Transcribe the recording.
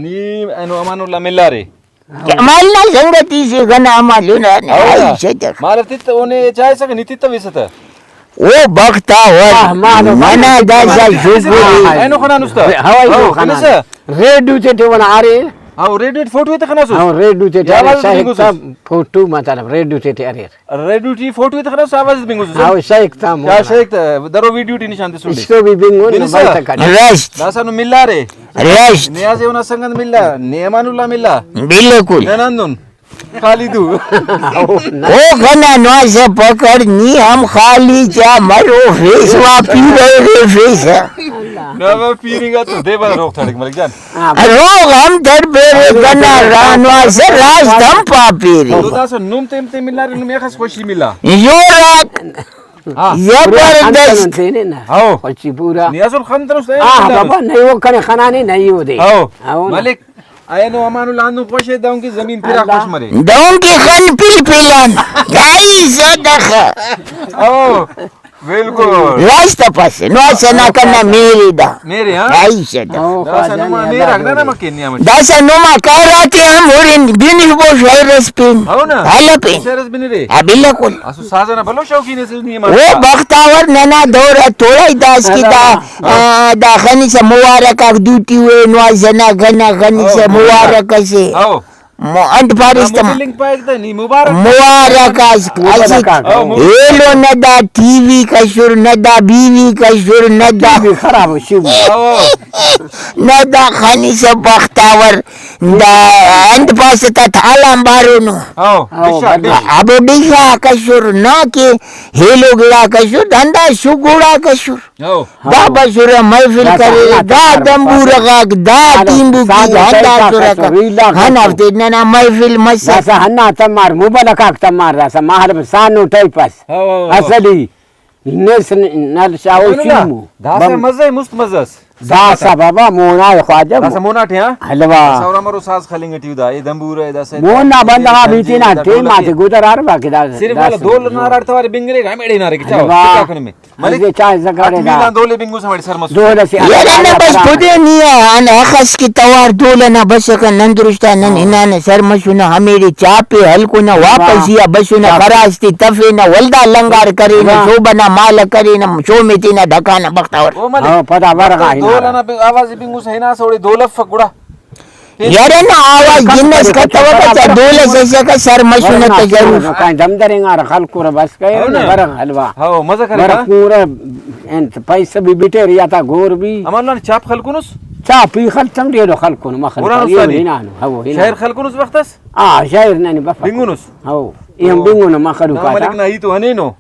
Ni anu Amanullah millare. Malna संगती से गना मालूना नहीं सच्चा Malah titta one chai saka ni titta visata. वो बखता हो मना दासा शुक्र Anu khana nusta. हवाई खाना रेडियो से ठेवण आरे Au redit photo ita khana su. हां रेडियो से शायद सब फोटो मतलब रेडियो से आरे Redit ti photo ita khana savaz bingu su. हां शायद था Ya sheikh daro video ti nishante sundi. इसको भी बिंगो न बात कर rest Dasa nu millare. Rest Niyaze una sangand milla. Ni Amanullah milla. बिल्कुल Nanandun. Khalidu. वो गना नो से पकड़नी हम खाली चा मरो फेस वा पी रहे face Nava piringa tu deba rok thadik Malik jan. रोग हम दर बेरे गना रानो से राज दम पापीरी Tu dasa num tem millare num yakhas khoshi milla. यो रात जबरदस्त थे ना Au. अच्छी पूरा Niyazul khan terus बाबा नहीं वो करे खाना नहीं हो दे Au. Malik. Ayano Amanullah anu khoshe daun ki zamin pira khosh mare. दों की खन पी पिलन गाई से दखा Au. Bilkul. रास्ता पास नो से ना करना मेरी दा Mere ha. गाई से दा Dasa numa mera agna makin ni amat. दासा नुमा काराते हम उरिन बिनी वो शायरस पिन Au na. हाला पिन Seres binire. बिल्कुल Asu sazana balo shauki ne se ni वो amat. बख्तावर नैना दौरा थोड़ा ही दास की दा खनी से मुबारक दूती हुए नवाजना घना खनी से मुबारक से Au. अंत फारिस तम Link pa ekta ni mubarak. मुबारक हेलो नदा टीवी का शुर नदा बीवी का शुर नदा खराब शिव Au. नदा खनी से बख्तावर दा अंत पास थाला बारुनो Au. Disha. अब दिशा का शुर ना के हेलो गिरा का शुर धंधा सुगुड़ा का शुर Au. दा बसुरा महफिल करे दा दंबूरा का दा टीम्बू की दा सुरा का खाना हफ्ते ना महफिल मसा ऐसा हन्ना तमार मुबाला का तमार ऐसा महल सानो टाइपस Au. असली नेस नल शाओ चिमू Dasa mazai must mazas. दासा बाबा Mona Khwaja Dasa mona the ha. Halwa Saura maru saz khalinga tiu da. E dambura da se. Mona बंदा बीती ना ते माते गुजर आर बाकी दा Sirf wala dol na rar tawari bingre gamede na re ki chao. Alva. Kya kone me. Malik चाय जगाड़े Mina दा dole bingu samadi sar masu. दो से यार ना बस खुदे नहीं है अन हखस की तवार दोले ना बस का नंदरुस्ता नन इनाने सर मशुना हमेरी चापे हलको ना वापस या बसुना करास्ती तफे ना वल्दा लंगार करे ना शोभना माल करे ना शोमेती ना ढकाना बख्तावर O Malik. हां पता बरगा Dole na आवाज bingu sa hina sa dole fakura. यार ना आवाज जिन्नस का तवा दोले से का सर मशुना तो जरूर काई दम दरेंगा रखल कोर बस कहे बरग हलवा Hao maza बर kare. पूरा एंत पैसे भी बिटे रिया था गोर भी Amanullah ni chap khalkunus. चा पी खल चम दे खल कोन ma खल Ura ये nusani. ना हो Shair khalkunus waqtas. اه شاير ناني بفا Bingunus. هو يهم بينغون ما خلو Na Malik كاتا na hito haneno.